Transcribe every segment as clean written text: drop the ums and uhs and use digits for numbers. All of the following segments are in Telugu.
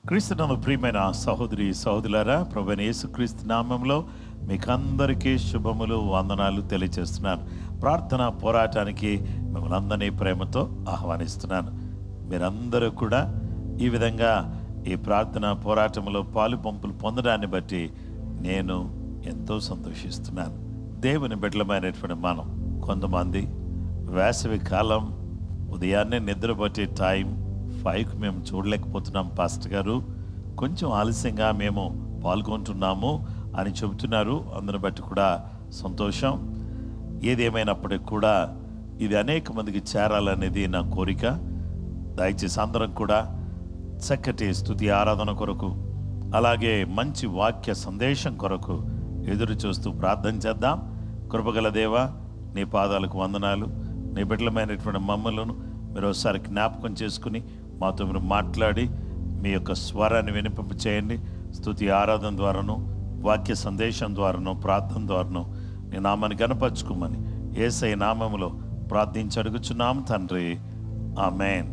క్రీస్తునందు ప్రియమైన సహోదరి సహోదరులారా, ప్రభువైన యేసుక్రీస్తు నామంలో మీకందరికీ శుభములు, వందనాలు తెలియజేస్తున్నాను. ప్రార్థన పోరాటానికి మిమ్మల్ని అందరినీ ప్రేమతో ఆహ్వానిస్తున్నాను. మీరందరూ కూడా ఈ విధంగా ఈ ప్రార్థన పోరాటంలో పాలు పంపులు పొందడాన్ని బట్టి నేను ఎంతో సంతోషిస్తున్నాను. దేవుని బిడ్డలమైనటువంటి మనం కొంతమంది వేసవి కాలం ఉదయాన్నే నిద్రపట్టే టైం 5కి మేము చూడలేకపోతున్నాం పాస్టర్ గారు, కొంచెం ఆలస్యంగా మేము పాల్గొంటున్నాము అని చెబుతున్నారు. అందుని బట్టి కూడా సంతోషం. ఏదేమైనప్పటికీ కూడా ఇది అనేక మందికి చేరాలనేది నా కోరిక. దయచేసి అందరం కూడా చక్కటి స్తుతి ఆరాధన కొరకు, అలాగే మంచి వాక్య సందేశం కొరకు ఎదురు చూస్తూ ప్రార్థన చేద్దాం. కృపగల దేవా, నీ పాదాలకు వందనాలు. నీ బిడ్డలమైనటువంటి మమ్మలను మీరు ఒకసారి జ్ఞాపకం చేసుకుని మాతో మీరు మాట్లాడి మీ యొక్క స్వరాన్ని వినిపింప చేయండి. స్తుతి ఆరాధన ద్వారాను, వాక్య సందేశం ద్వారాను, ప్రార్థన ద్వారాను నీ నామాన్ని గణపరచుకోమని యేసయ్య నామములో ప్రార్థించి అడుగుచున్నాం తండ్రి, ఆమేన్.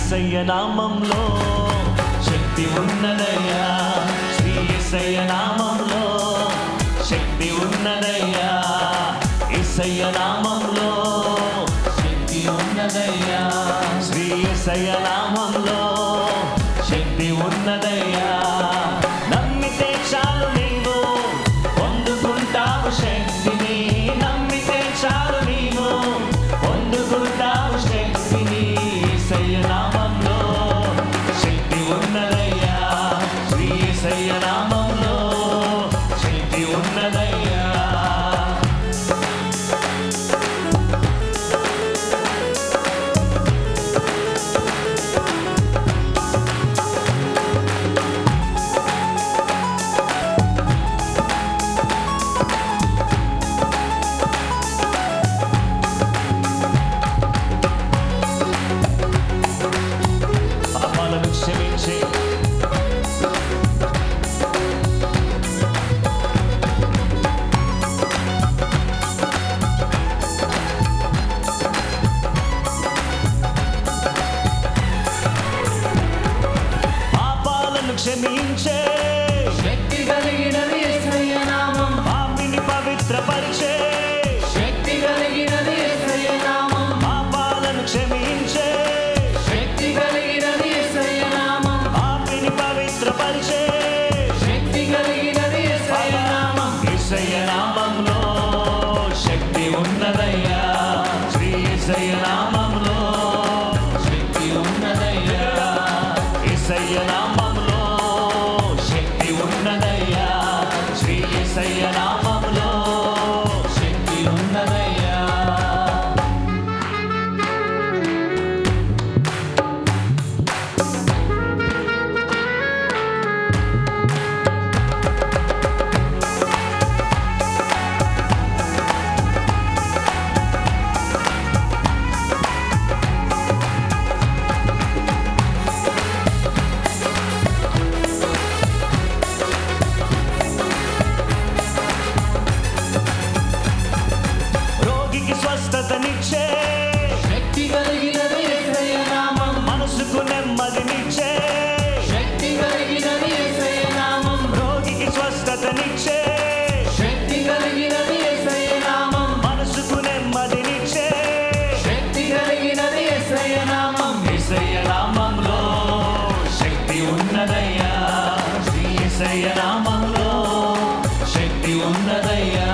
యేసయ్య నామంలో శక్తి ఉన్నదయ్యా, శ్రీ యేసయ్య నామంలో శక్తి ఉన్నదయ్యా, యేసయ్య నామంలో శక్తి ఉన్నదయ్యా, శ్రీ యేసయ్య నామంలో శక్తి ఉన్నదయ్యా. నమ్మితే చాలు నీవు పొందుకుంటావు శక్తిని, నమ్మితే చాలు నీవు పొందుకుంటావు శక్తిని. యేసయ్య నామంలో శక్తి ఉన్నదయ్యా, శ్రీ యేసయ్య నామంలో శక్తి ఉన్నదయ్యా. పాపాలను క్షమించే పాపాలను క్షమించే శక్తి కలిగినది యేసయ్య నామం, పాపిని పవిత్రపరిచే శక్తి కలిగినది యేసయ్య నామం, పాపాలను క్షమించే శక్తి కలిగినది యేసయ్య నామం, పాపిని పవిత్రపరిచే శక్తి కలిగినది యేసయ్య నామం. యేసయ్య నామంలో శక్తి ఉన్నదయ్యా, శ్రీ యేసయ్య నామంలో శక్తి ఉన్నదయ్యా, యేసయ్య నామంలో శక్తి ఉన్నదయ్యా, శ్రీ యేసయ్య నామంలో శక్తి ఉన్నదయ్యా. రోగికి స్వస్థతనిచ్చే శక్తి కలిగినది యేసయ్య నామం, మనసుకు నెమ్మదినిచ్చే శక్తి కలిగినది యేసయ్య నామం, రోగికి స్వస్థతనిచ్చే శక్తి కలిగినది యేసయ్య నామం, మనసుకు నెమ్మదినిచ్చే శక్తి కలిగినది యేసయ్య నామం. యేసయ్య నామంలో శక్తి ఉన్నదయ్యా, శ్రీ యేసయ్య నామంలో శక్తి ఉన్నదయ్యా.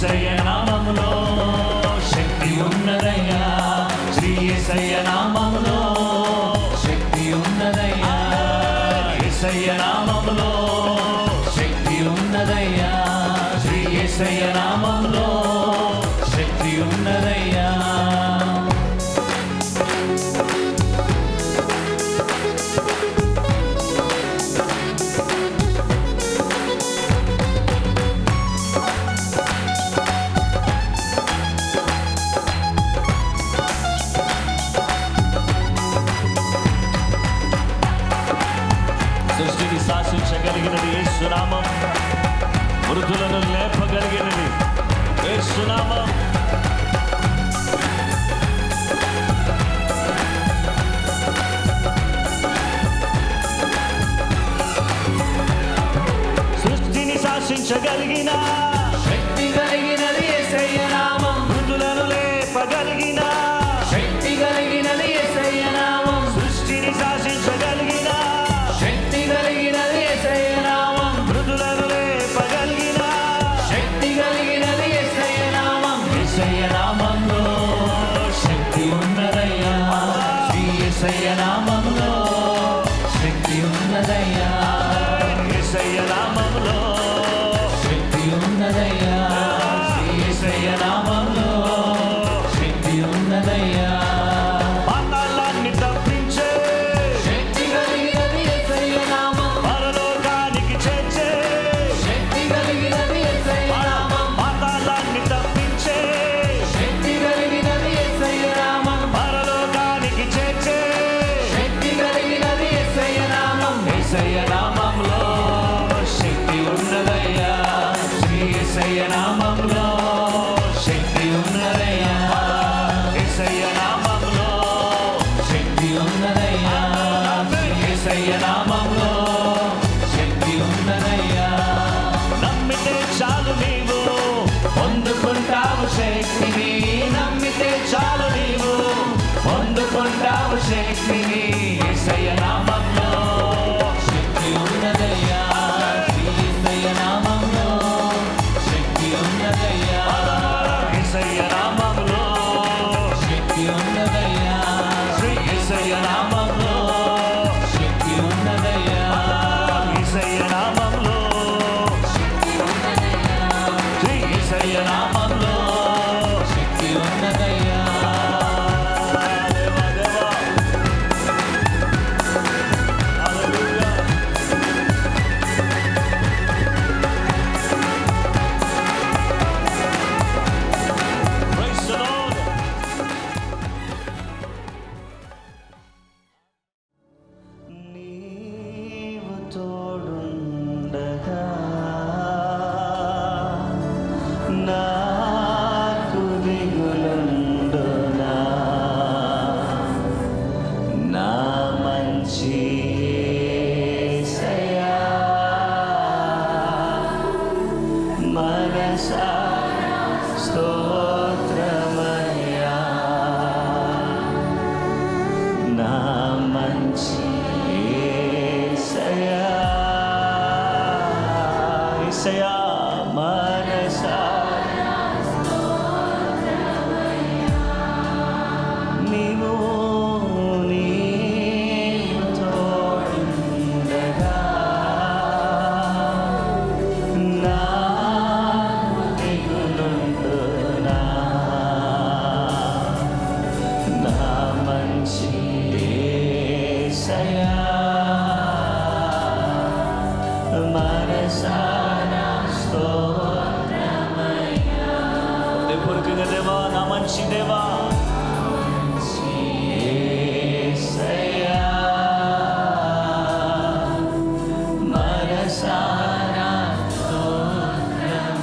యేసయ్య నామములో శక్తి ఉన్నదయ్యా, శ్రీ యేసయ్య నామములో శక్తి ఉన్నదయ్యా, యేసయ్య నామములో శక్తి ఉన్నదయ్యా, శ్రీ యేసయ్య నామములో శక్తి ఉన్నదయ్యా. సృష్టిని శాసించగలిగినది యేసునామం, మృతులను లేపగలిగినది యేసునామం. సృష్టిని శాసించగలిగిన శక్తి కలిగినది యేసయ్య నామం, మృతులను లేపగలిగిన శక్తి కలిగినది యేసయ్య నామం, సృష్టిని శాసించగలిగిన శక్తి కలిగినది యేసయ్య నామం, మృతులను లేపగలిగిన శక్తి కలిగినది యేసయ్య నామం, యేసయ్య నామంలో శక్తి ఉన్నదయ్యా, శ్రీ యేసయ్య నామంలో శక్తి ఉన్నదయ్యా, యేసయ్య నామంలో శక్తి ఉన్నదయ్యా, శ్రీ యేసయ్య నామంలో శక్తి ఉన్నదయ్యా, పాతాళాన్ని తప్పించే శక్తి కలిగినది యేసయ్య నామం, పరలోకానికి చేర్చే శక్తి కలిగినది యేసయ్య నామం, పాతాళాన్ని తప్పించే శక్తి కలిగినది యేసయ్య నామం, పరలోకానికి చేర్చే శక్తి కలిగినది యేసయ్య నామం, యేసయ్య నామంలో శక్తి ఉన్నదయ్యా, శ్రీ యేసయ్య నామంలో శక్తి ఉన్నదయ్యా, యేసయ్య నామంలో శక్తి ఉన్నదయ్యా, యేసయ్య నామంలో శక్తి ఉన్నదయ్యా, నమ్మితే చాలు నీవు పొందుకుంటావు శక్తిని, నమ్మితే చాలు నీవు పొందుకుంటావు శక్తిని, యేసయ్య నామంలో శక్తి ఉన్నదయ్యా, శ్రీ యేసయ్య నామంలో శక్తి ఉన్నదయ్యా, యేసయ్య నామంలో శక్తి ఉన్నదయ్యా, శ్రీ యేసయ్య నామంలో శక్తి ఉన్నదయ్యా, యేసయ్య నామంలో శ్రీ యేసయ్య నామంలో శక్తి ఉన్నదయ్యా, దేవా దేవా హల్లెలూయా. Praise the Lord. నీవు తోడుండగా నాకు దిగులుండునా, నా మంచి యేసయ్యా, మనసారా స్తోత్రమయ్యా, నా మంచి యేసయ్యా, యేసయ్యా, మనసారా నీవు తోడుండగా నాకు దిగులుండునా, నా మంచి యేసయ్యా, మనసారా స్తోత్రమయ్యా. హృదయపూర్వకంగా దేవా, నా మంచి దేవా, యేసయ్యా, మనసారా స్తోత్రమయ్యా.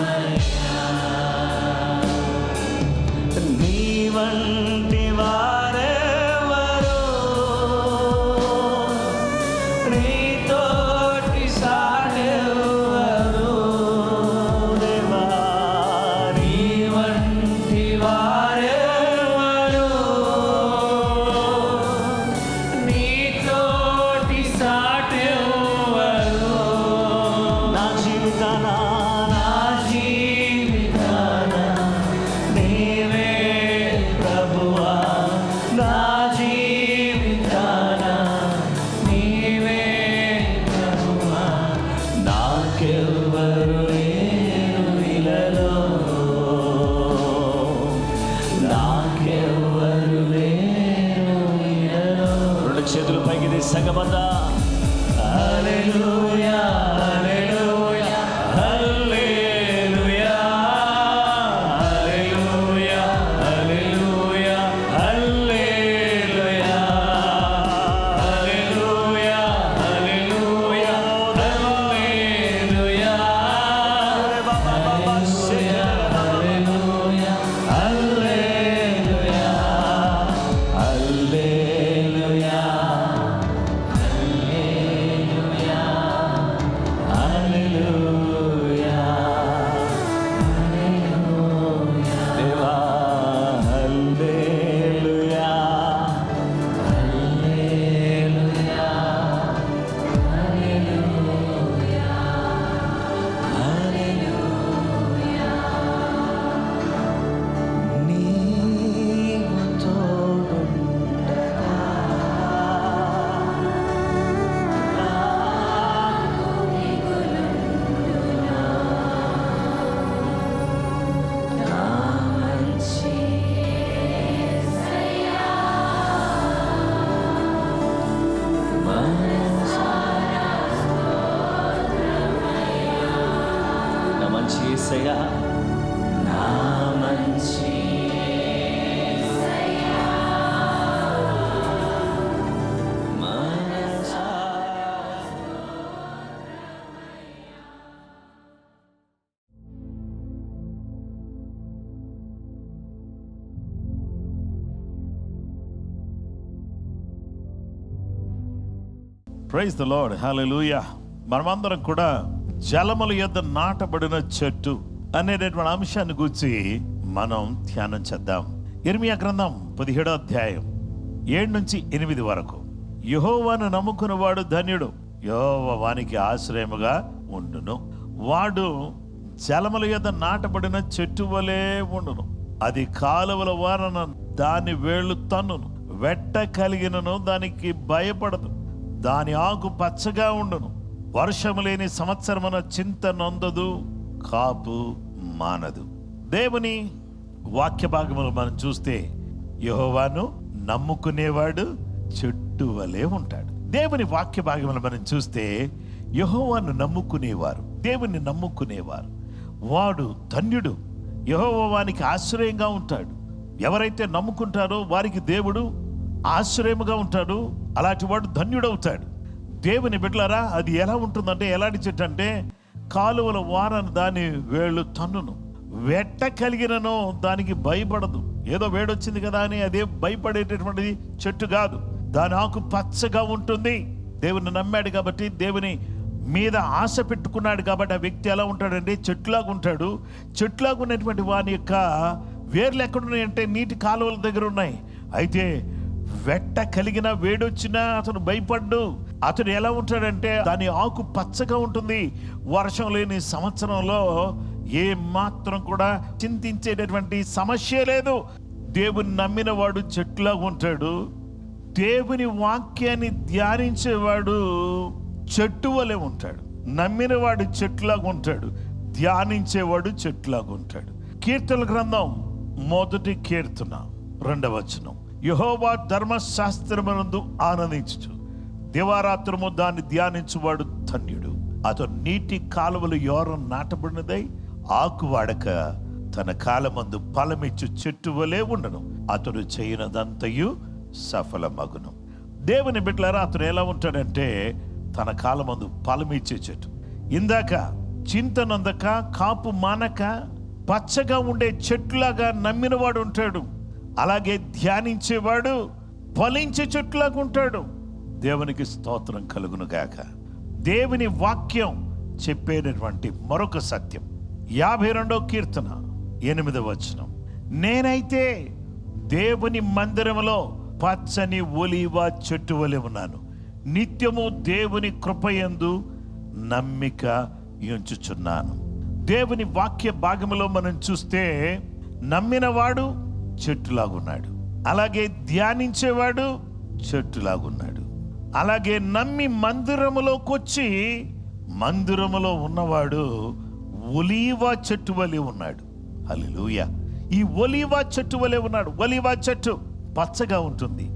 నీ వంటి వారెవరు, నీతోటి సాటెవరు దేవా, నీ వంటి వారెవరు, మంచి యేసయ్యా, నా మంచి మనసా. ప్రైజ్ ద లార్డ్, హల్లెలూయా. మనమందరం కూడా జలముల యొద్ద నాటబడిన చెట్టు అనేటటువంటి అంశాన్ని గురించి మనం ధ్యానం చేద్దాం. యిర్మీయా గ్రంథం 17వ అధ్యాయం 7-8 వరకు. యెహోవాను నమ్ముకున్నవాడు ధన్యుడు, యెహోవా వానికి ఆశ్రయముగా ఉండును. వాడు జలముల యొద్ద నాటబడిన చెట్టు వలె ఉండును. అది కాలువల వారన దాని వేళ్ళు తన్నును, వెట్ట కలిగినను దానికి భయపడదు. దాని ఆకు పచ్చగా ఉండును, వర్షము లేని సంవత్సరమున చింత నొందదు, కాపు మానదు. దేవుని వాక్య భాగములు మనం చూస్తే యెహోవాను నమ్ముకునేవాడు చెట్టు వలె ఉంటాడు. దేవుని వాక్య భాగములు మనం చూస్తే యెహోవాను నమ్ముకునేవారు, దేవుని నమ్ముకునేవారు వాడు ధన్యుడు, యెహోవా వానికి ఆశ్రయంగా ఉంటాడు. ఎవరైతే నమ్ముకుంటారో వారికి దేవుడు ఆశ్రయముగా ఉంటాడు. అలాంటి వాడు ధన్యుడవుతాడు. దేవుని బిడ్డలారా, అది ఎలా ఉంటుందంటే, ఎలాంటి చెట్టు అంటే కాలువల వారన దాని వేళ్ళు తన్నును, వెట్ట కలిగినను దానికి భయపడదు. ఏదో వేడొచ్చింది కదా అని అదే భయపడేటటువంటిది చెట్టు కాదు. దాని ఆకు పచ్చగా ఉంటుంది. దేవుని నమ్మాడు కాబట్టి, దేవుని మీద ఆశ పెట్టుకున్నాడు కాబట్టి ఆ వ్యక్తి ఎలా ఉంటాడంటే చెట్టులాగా ఉంటాడు. చెట్టులాగా ఉన్నటువంటి వాని యొక్క వేర్లు ఎక్కడున్నాయంటే నీటి కాలువల దగ్గర ఉన్నాయి. అయితే వెట్ట కలిగిన వేడొచ్చినా అతను భయపడ్డు. అతడు ఎలా ఉంటాడంటే దాని ఆకు పచ్చగా ఉంటుంది. వర్షం లేని సంవత్సరంలో ఏ మాత్రం కూడా చింతించేటటువంటి సమస్య లేదు. దేవుని నమ్మిన వాడు చెట్టులాగా ఉంటాడు. దేవుని వాక్యాన్ని ధ్యానించేవాడు చెట్టు వలె ఉంటాడు. నమ్మినవాడు చెట్టులాగా ఉంటాడు, ధ్యానించేవాడు చెట్టులాగా ఉంటాడు. కీర్తన గ్రంథం 1వ కీర్తన 2వ వచనం. యెహోవా ధర్మశాస్త్రమునందు ఆనందించుచు దివారాత్రము దాన్ని ధ్యానించువాడు ధన్యుడు. అతను నీటి కాలువలు యోరం నాటబడినదై ఆకు వాడక తన కాలమందు ఫలమిచ్చు చెట్టు వలె ఉండను. అతడు చేయనదంతయు సఫలమగును. దేవుని బిడ్డలారా, అతను ఎలా ఉంటాడంటే తన కాలమందు ఫలమిచ్చే చెట్టు. ఇందాక చింతనందక కాపు మానక పచ్చగా ఉండే చెట్టులాగా నమ్మినవాడు ఉంటాడు. అలాగే ధ్యానించేవాడు ఫలించే చెట్టులాగా ఉంటాడు. దేవునికి స్తోత్రం కలుగును గాక. దేవుని వాక్యం చెప్పేటటువంటి మరొక సత్యం 52వ కీర్తన 8వ వచనం. నేనైతే దేవుని మందిరములో పచ్చని ఒలీవ చెట్టు వలె ఉన్నాను, నిత్యము దేవుని కృపయందు నమ్మిక ఉంచుచున్నాను. దేవుని వాక్య భాగములో మనం చూస్తే నమ్మినవాడు చెట్టులాగున్నాడు, అలాగే ధ్యానించేవాడు చెట్టులాగున్నాడు. అలాగే నమ్మి మందిరములోకి వచ్చి మందిరములో ఉన్నవాడు ఒలీవ చెట్టు వలె ఉన్నాడు. హల్లెలూయా. ఈ ఒలీవ చెట్టు వలె ఉన్నాడు. ఒలీవ చెట్టు పచ్చగా ఉంటుంది,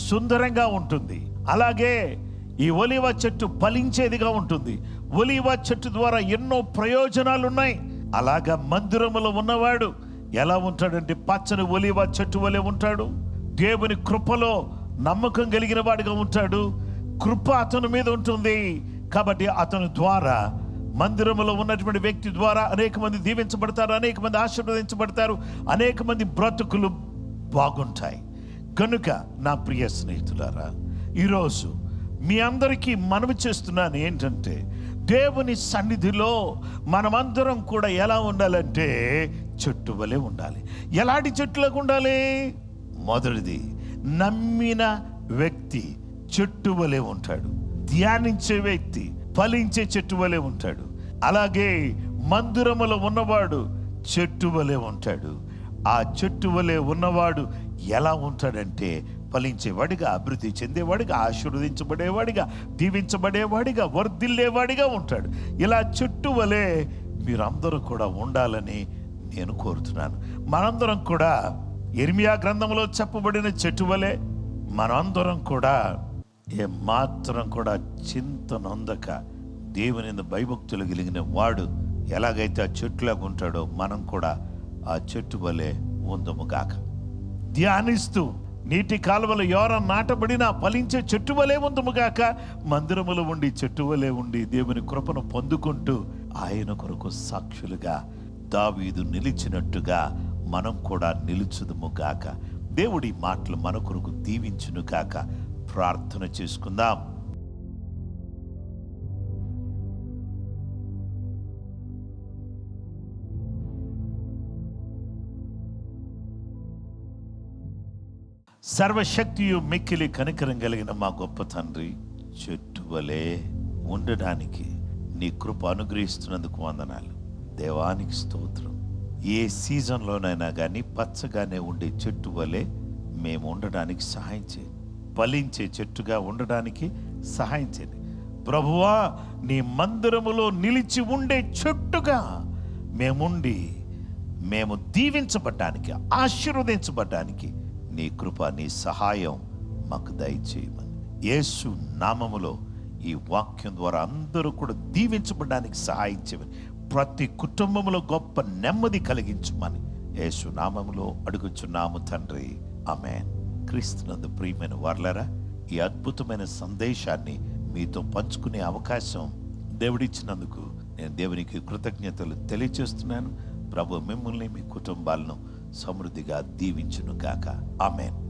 సుందరంగా ఉంటుంది. అలాగే ఈ ఒలీవ చెట్టు ఫలించేదిగా ఉంటుంది. ఒలీవ చెట్టు ద్వారా ఎన్నో ప్రయోజనాలు ఉన్నాయి. అలాగా మందిరములో ఉన్నవాడు ఎలా ఉంటాడంటే పచ్చని ఒలీవ చెట్టు వలె ఉంటాడు. దేవుని కృపలో నమ్మకం కలిగిన వాడిగా ఉంటాడు. కృప అతని మీద ఉంటుంది కాబట్టి అతని ద్వారా మందిరములో ఉన్నటువంటి వ్యక్తి ద్వారా అనేక మంది దీవించబడతారు, అనేక మంది ఆశీర్వదించబడతారు, అనేక మంది బ్రతుకులు బాగుంటాయి. కనుక నా ప్రియ స్నేహితులారా, ఈరోజు మీ అందరికీ మనవి చేస్తున్నాను ఏంటంటే, దేవుని సన్నిధిలో మనమందరం కూడా ఎలా ఉండాలంటే చెట్టు వలె ఉండాలి. ఎలాంటి చెట్టులకు ఉండాలి? మొదటిది, నమ్మిన వ్యక్తి చెట్టు వలె ఉంటాడు. ధ్యానించే వ్యక్తి ఫలించే చెట్టు వలె ఉంటాడు. అలాగే మందిరములో ఉన్నవాడు చెట్టు వలె ఉంటాడు. ఆ చెట్టు వలె ఉన్నవాడు ఎలా ఉంటాడంటే ఫలించేవాడిగా, అభివృద్ధి చెందేవాడిగా, ఆశీర్వదించబడేవాడిగా, దీవించబడేవాడిగా, వర్ధిల్లేవాడిగా ఉంటాడు. ఇలా చెట్టు వలె మీరందరూ కూడా ఉండాలని నేను కోరుతున్నాను. మనందరం కూడా యిర్మీయా గ్రంథంలో చెప్పబడిన చెట్టు వలె మనందరం కూడా ఏమాత్రం కూడా చింత నొందక దేవుని భయభక్తులు కలిగిన వాడు ఎలాగైతే ఆ చెట్టులాగా ఉంటాడో మనం కూడా ఆ చెట్టు వలె ఉందము గాక. ధ్యానిస్తూ నీటి కాలువలు ఎవర నాటబడినా ఫలించే చెట్టు వలె ఉందము గాక. మందిరములో ఉండి చెట్టు వలె ఉండి దేవుని కృపను పొందుకుంటూ ఆయన కొరకు సాక్షులుగా దావీదు నిలిచినట్టుగా మనం కూడా నిలుచుదుము గాక. దేవుడి మాటలు మన కొరకు దీవించును గాక. ప్రార్థన చేసుకుందాం. సర్వశక్తియు మిక్కిలి కనికరం కలిగిన మా గొప్ప తండ్రి, చెట్టు వలె ఉండడానికి నీ కృప అనుగ్రహిస్తున్నందుకు వందనాలు. దేవానికి స్తోత్రం. ఏ సీజన్లోనైనా కానీ పచ్చగానే ఉండే చెట్టు వలె మేము ఉండడానికి సహాయం చేయండి. ఫలించే చెట్టుగా ఉండడానికి సహాయం చేయండి ప్రభువా. నీ మందిరములో నిలిచి ఉండే చెట్టుగా మేముండి మేము దీవించబడ్డానికి, ఆశీర్వదించబడ్డానికి నీ కృప, నీ సహాయం మాకు దయచేయమని యేసు నామములో ఈ వాక్యం ద్వారా అందరూ కూడా దీవించబడడానికి సహాయం చేయమని, ప్రతి కుటుంబంలో గొప్ప నెమ్మది కలిగించమని యేసు నామములో అడుగుచున్నాము తండ్రి. ఆమేన్. క్రీస్తునందు ప్రియమైన వారలారా, ఈ అద్భుతమైన సందేశాన్ని మీతో పంచుకునే అవకాశం దేవుడిచ్చినందుకు నేను దేవునికి కృతజ్ఞతలు తెలియజేస్తున్నాను. ప్రభు మిమ్మల్ని, మీ కుటుంబాలను సమృద్ధిగా దీవించును గాక. ఆమేన్.